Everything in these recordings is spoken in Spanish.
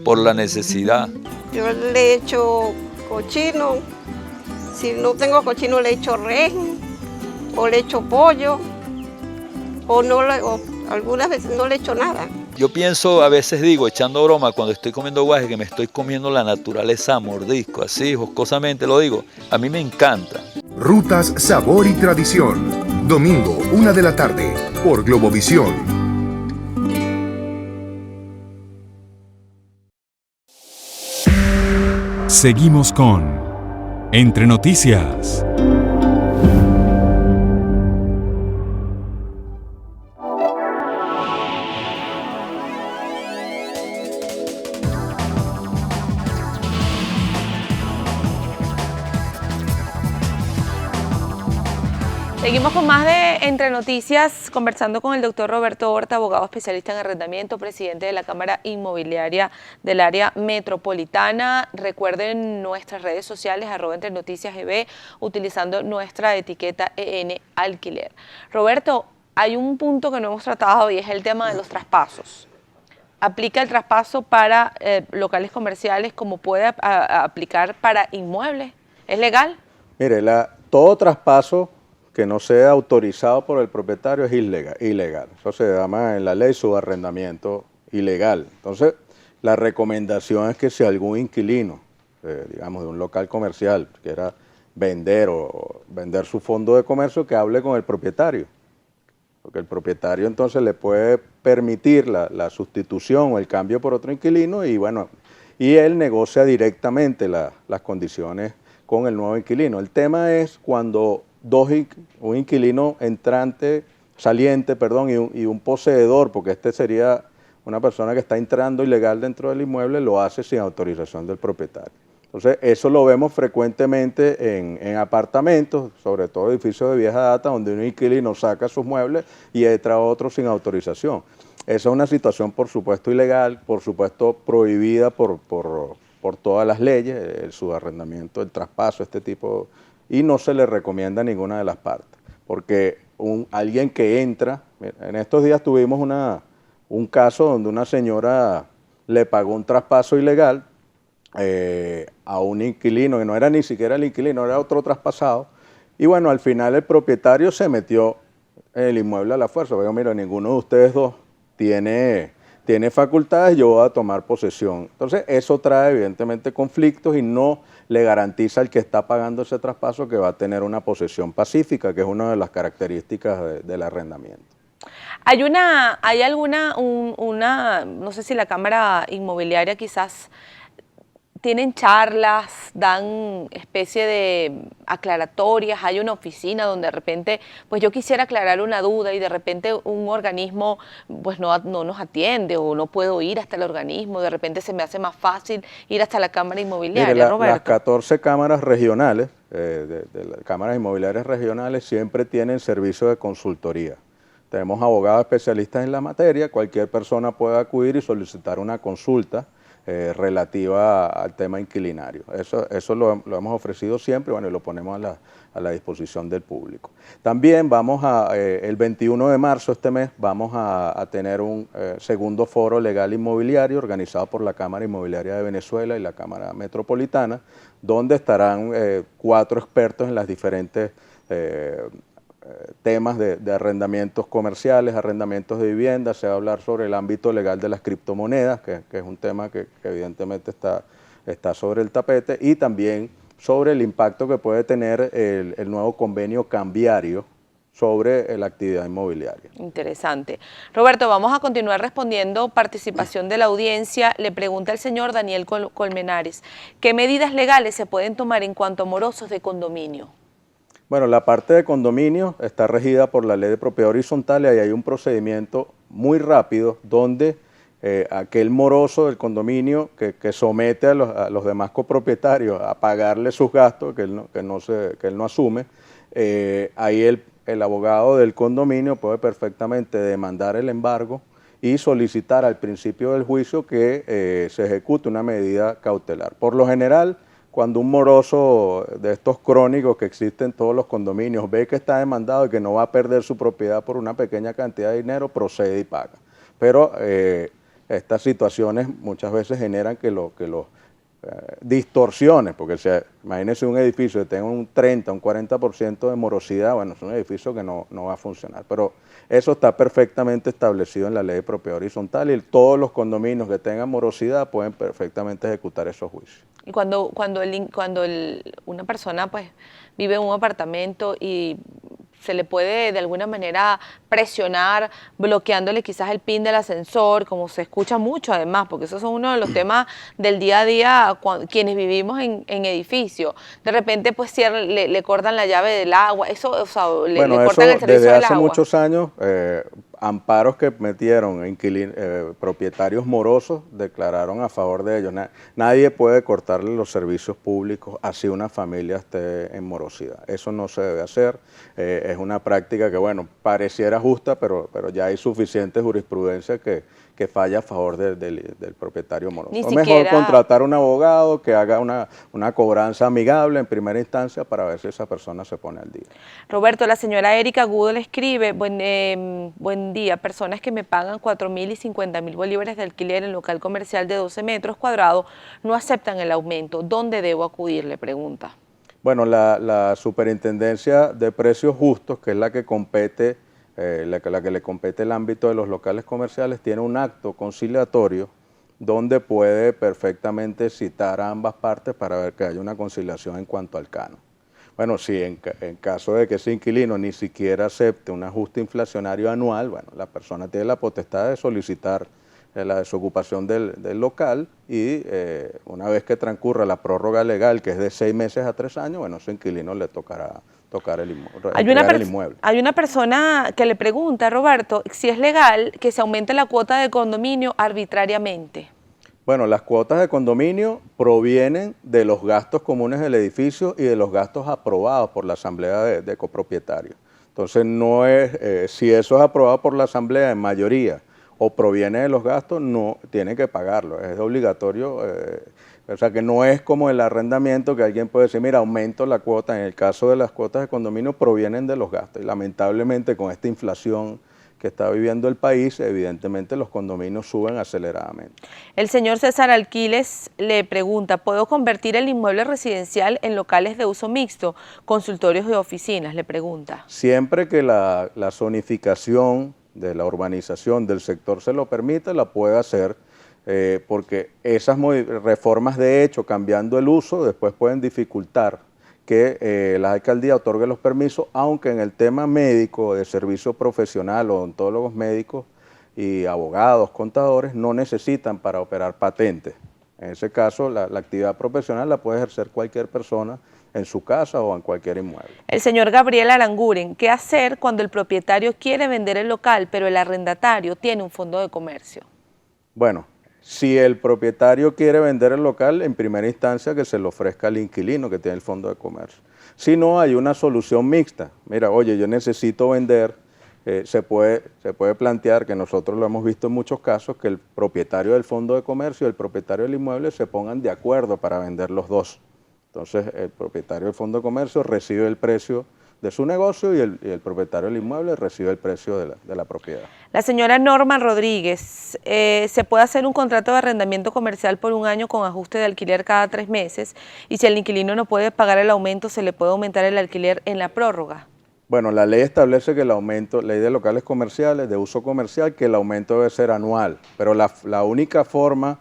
por la necesidad. Yo le echo cochino, si no tengo cochino le echo res, o le echo pollo, o algunas veces no le echo nada. Yo pienso, a veces digo, echando broma, cuando estoy comiendo guaje, que me estoy comiendo la naturaleza a mordisco, así, jocosamente lo digo. A mí me encanta. Rutas, Sabor y Tradición. Domingo, 1 de la tarde, por Globovisión. Seguimos con Entre Noticias. Seguimos con más de Entre Noticias, conversando con el doctor Roberto Horta, abogado especialista en arrendamiento, presidente de la Cámara Inmobiliaria del área metropolitana. Recuerden nuestras redes sociales, @entrenoticiasEB, utilizando nuestra etiqueta EN Alquiler. Roberto, hay un punto que no hemos tratado y es el tema de los traspasos. ¿Aplica el traspaso para locales comerciales como puede aplicar para inmuebles? ¿Es legal? Mire, todo traspaso que no sea autorizado por el propietario es ilegal. Eso se llama en la ley subarrendamiento ilegal. Entonces, la recomendación es que si algún inquilino, digamos, de un local comercial, quiera vender o vender su fondo de comercio, que hable con el propietario. Porque el propietario entonces le puede permitir la sustitución o el cambio por otro inquilino y bueno, y él negocia directamente las condiciones con el nuevo inquilino. El tema es cuando un inquilino saliente, y un poseedor, porque este sería una persona que está entrando ilegal dentro del inmueble, lo hace sin autorización del propietario. Entonces, eso lo vemos frecuentemente en apartamentos, sobre todo edificios de vieja data, donde un inquilino saca sus muebles y entra otro sin autorización. Esa es una situación, por supuesto, ilegal, por supuesto, prohibida por todas las leyes, el subarrendamiento, el traspaso, este tipo, y no se le recomienda a ninguna de las partes, porque alguien que entra, en estos días tuvimos un caso donde una señora le pagó un traspaso ilegal a un inquilino, que no era ni siquiera el inquilino, era otro traspasado, y bueno, al final el propietario se metió en el inmueble a la fuerza, porque mira, ninguno de ustedes dos tiene facultades, yo voy a tomar posesión. Entonces, eso trae evidentemente conflictos y no le garantiza al que está pagando ese traspaso que va a tener una posesión pacífica, que es una de las características del arrendamiento. ¿Hay alguna, no sé si la Cámara Inmobiliaria quizás tienen charlas, dan especie de aclaratorias, hay una oficina donde de repente, pues yo quisiera aclarar una duda y de repente un organismo pues no nos atiende o no puedo ir hasta el organismo, de repente se me hace más fácil ir hasta la Cámara Inmobiliaria? Mire, Roberto. Las 14 cámaras regionales, de las cámaras inmobiliarias regionales, siempre tienen servicio de consultoría. Tenemos abogados especialistas en la materia, cualquier persona puede acudir y solicitar una consulta relativa al tema inquilinario. Eso lo hemos ofrecido siempre, bueno, y lo ponemos a la disposición del público. También el 21 de marzo, este mes, vamos a tener un segundo foro legal inmobiliario organizado por la Cámara Inmobiliaria de Venezuela y la Cámara Metropolitana, donde estarán 4 expertos en las diferentes temas de arrendamientos comerciales, arrendamientos de viviendas. Se va a hablar sobre el ámbito legal de las criptomonedas, que es un tema que evidentemente está sobre el tapete, y también sobre el impacto que puede tener el nuevo convenio cambiario sobre la actividad inmobiliaria. Interesante. Roberto, vamos a continuar respondiendo participación de la audiencia. Le pregunta el señor Daniel Colmenares, ¿qué medidas legales se pueden tomar en cuanto a morosos de condominio? Bueno, la parte de condominio está regida por la ley de propiedad horizontal y ahí hay un procedimiento muy rápido donde aquel moroso del condominio que somete a los demás copropietarios a pagarle sus gastos que él no asume, ahí el abogado del condominio puede perfectamente demandar el embargo y solicitar al principio del juicio que se ejecute una medida cautelar. Por lo general, cuando un moroso de estos crónicos que existen en todos los condominios ve que está demandado y que no va a perder su propiedad por una pequeña cantidad de dinero, procede y paga. Pero estas situaciones muchas veces generan que los distorsiones, porque imagínense un edificio que tenga un 30, un 40% de morosidad, bueno, es un edificio que no va a funcionar, pero eso está perfectamente establecido en la ley de propiedad horizontal y todos los condominios que tengan morosidad pueden perfectamente ejecutar esos juicios. Y cuando una persona pues vive en un apartamento y se le puede de alguna manera presionar, bloqueándole quizás el pin del ascensor, como se escucha mucho además, porque esos son uno de los temas del día a día, quienes vivimos en edificio. De repente pues le cortan la llave del agua, eso, o sea, le cortan el servicio desde del hace agua. muchos años, amparos que metieron propietarios morosos declararon a favor de ellos. Nadie puede cortarle los servicios públicos así una familia esté en morosidad. Eso no se debe hacer. Es una práctica que, bueno, pareciera justa, pero ya hay suficiente jurisprudencia que falla a favor del propietario moroso. Es mejor contratar un abogado que haga una cobranza amigable en primera instancia para ver si esa persona se pone al día. Roberto, la señora Erika Agudo le escribe, buen día, personas que me pagan 4.000 y 50.000 bolívares de alquiler en local comercial de 12 metros cuadrados no aceptan el aumento. ¿Dónde debo acudir? Le pregunta. Bueno, la Superintendencia de Precios Justos, que es la que compete, la que le compete el ámbito de los locales comerciales, tiene un acto conciliatorio donde puede perfectamente citar a ambas partes para ver que haya una conciliación en cuanto al canon. Bueno, si en caso de que ese inquilino ni siquiera acepte un ajuste inflacionario anual, bueno, la persona tiene la potestad de solicitar la desocupación del local y una vez que transcurra la prórroga legal, que es de 6 meses a 3 años, bueno, a ese inquilino le tocará tocar el inmueble. Hay una persona que le pregunta, Roberto, si es legal que se aumente la cuota de condominio arbitrariamente. Bueno, las cuotas de condominio provienen de los gastos comunes del edificio y de los gastos aprobados por la Asamblea de Copropietarios. Entonces, no es, si eso es aprobado por la Asamblea en mayoría o proviene de los gastos, no tiene que pagarlo, es obligatorio. O sea que no es como el arrendamiento que alguien puede decir, mira, aumento la cuota. En el caso de las cuotas de condominio provienen de los gastos y lamentablemente con esta inflación que está viviendo el país, evidentemente los condominios suben aceleradamente. El señor César Alquiles le pregunta, ¿puedo convertir el inmueble residencial en locales de uso mixto, consultorios de oficinas? Le pregunta. Siempre que la zonificación de la urbanización del sector se lo permita, la puede hacer, porque esas reformas de hecho, cambiando el uso, después pueden dificultar que la alcaldía otorgue los permisos, aunque en el tema médico, de servicio profesional, odontólogos médicos y abogados, contadores, no necesitan para operar patentes. En ese caso, la actividad profesional la puede ejercer cualquier persona en su casa o en cualquier inmueble. El señor Gabriel Aranguren, ¿qué hacer cuando el propietario quiere vender el local, pero el arrendatario tiene un fondo de comercio? Bueno, si el propietario quiere vender el local, en primera instancia que se lo ofrezca al inquilino que tiene el fondo de comercio. Si no, hay una solución mixta. Mira, oye, yo necesito vender, se puede plantear, que nosotros lo hemos visto en muchos casos, que el propietario del fondo de comercio y el propietario del inmueble se pongan de acuerdo para vender los dos. Entonces, el propietario del fondo de comercio recibe el precio de su negocio y el propietario del inmueble recibe el precio de la propiedad. La señora Norma Rodríguez, ¿se puede hacer un contrato de arrendamiento comercial por 1 año con ajuste de alquiler cada 3 meses? Y si el inquilino no puede pagar el aumento, ¿se le puede aumentar el alquiler en la prórroga? Bueno, la ley establece que el aumento, ley de locales comerciales, de uso comercial, que el aumento debe ser anual. Pero la única forma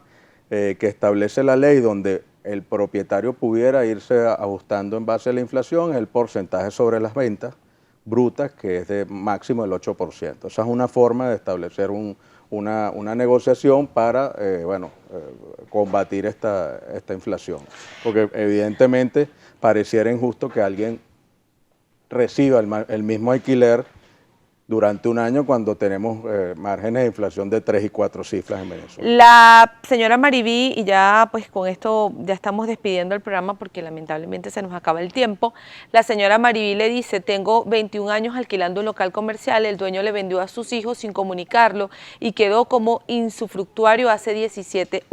que establece la ley donde el propietario pudiera irse ajustando en base a la inflación es el porcentaje sobre las ventas brutas, que es de máximo del 8%. Esa es una forma de establecer una negociación para combatir esta inflación. Porque evidentemente pareciera injusto que alguien reciba el mismo alquiler durante 1 año cuando tenemos márgenes de inflación de 3 y 4 cifras en Venezuela. La señora Mariví, y ya pues con esto ya estamos despidiendo el programa porque lamentablemente se nos acaba el tiempo, la señora Mariví le dice, tengo 21 años alquilando un local comercial, el dueño le vendió a sus hijos sin comunicarlo y quedó como usufructuario hace 17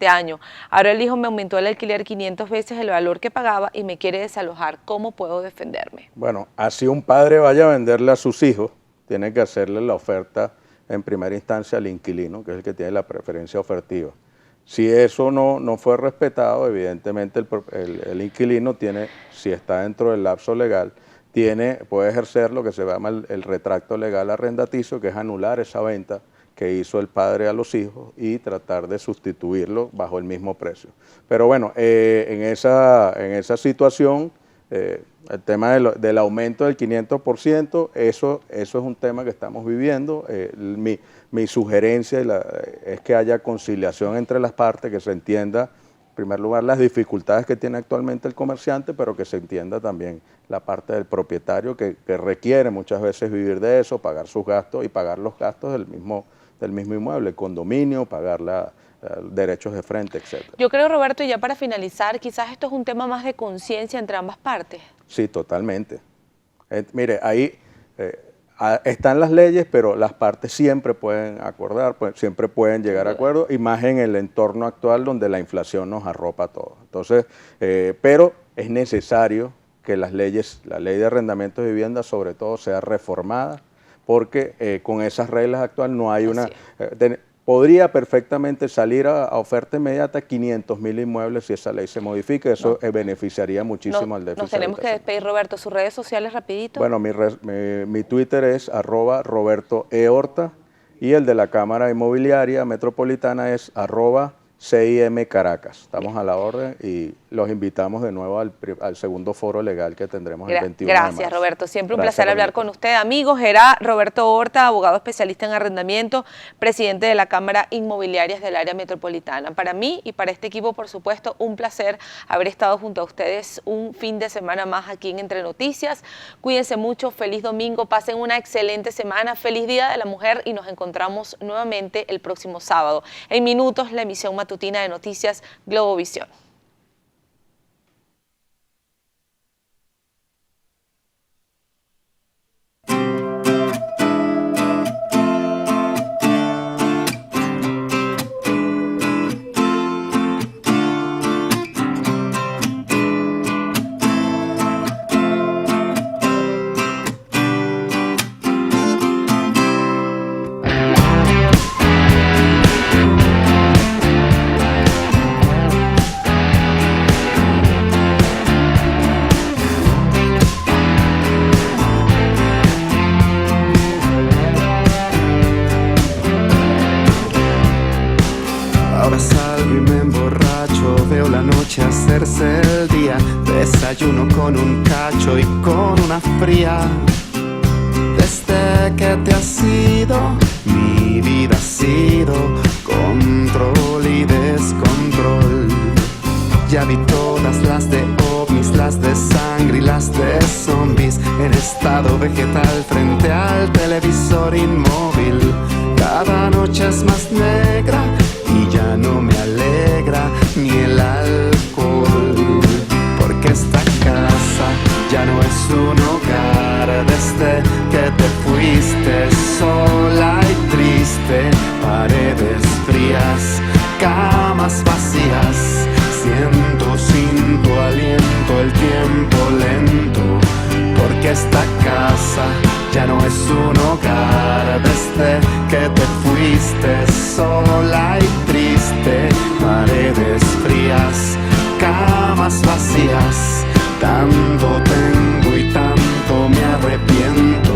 años. Ahora el hijo me aumentó el alquiler 500 veces el valor que pagaba y me quiere desalojar. ¿Cómo puedo defenderme? Bueno, así un padre vaya a venderle a sus hijos, tiene que hacerle la oferta en primera instancia al inquilino, que es el que tiene la preferencia ofertiva. Si eso no fue respetado, evidentemente el inquilino tiene, si está dentro del lapso legal, puede ejercer lo que se llama el retracto legal arrendaticio, que es anular esa venta que hizo el padre a los hijos y tratar de sustituirlo bajo el mismo precio. Pero bueno, en esa situación, el tema del aumento del 500%, eso es un tema que estamos viviendo. Mi sugerencia es que haya conciliación entre las partes, que se entienda, en primer lugar, las dificultades que tiene actualmente el comerciante, pero que se entienda también la parte del propietario que requiere muchas veces vivir de eso, pagar sus gastos y pagar los gastos del mismo inmueble, el condominio, pagar derechos de frente, etc. Yo creo, Roberto, y ya para finalizar, quizás esto es un tema más de conciencia entre ambas partes. Sí, totalmente. Mire, ahí están las leyes, pero las partes siempre pueden acordar, siempre pueden llegar a acuerdos, y más en el entorno actual donde la inflación nos arropa a todos. Entonces, pero es necesario que la ley de arrendamientos de vivienda sobre todo sea reformada, porque con esas reglas actuales no hay podría perfectamente salir a oferta inmediata 500.000 inmuebles si esa ley se modifica. Eso beneficiaría muchísimo al déficit. Nos tenemos que despedir, Roberto. ¿Sus redes sociales rapidito? Bueno, mi Twitter es @RobertoEHorta y el de la Cámara Inmobiliaria Metropolitana es @CIM Caracas. Estamos a la orden y los invitamos de nuevo al segundo foro legal que tendremos el 21 de marzo. Gracias, Roberto. Siempre un placer hablar con usted. Amigos, era Roberto Horta, abogado especialista en arrendamiento, presidente de la Cámara Inmobiliarias del área metropolitana. Para mí y para este equipo, por supuesto, un placer haber estado junto a ustedes un fin de semana más aquí en Entre Noticias. Cuídense mucho, feliz domingo, pasen una excelente semana, feliz Día de la Mujer y nos encontramos nuevamente el próximo sábado. En minutos, la emisión matutina de Noticias Globovisión. Ahora salgo y me emborracho, veo la noche hacerse el día, desayuno con un cacho y con una fría. Desde que te has ido, mi vida ha sido control y descontrol. Ya vi todas las de ovnis, las de sangre y las de zombies, en estado vegetal frente al televisor inmóvil. Cada noche es más negra y ya no me alegra ni el alcohol, porque esta casa ya no es un hogar desde que te fuiste, sola y triste, paredes frías, camas vacías, siento sin tu aliento el tiempo lento, porque esta casa ya no es un hogar desde que te fuiste, sola y triste, paredes frías, camas vacías, tanto tengo y tanto me arrepiento.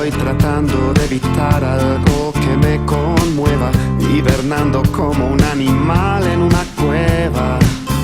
Tratando de evitar algo que me conmueva, hibernando como un animal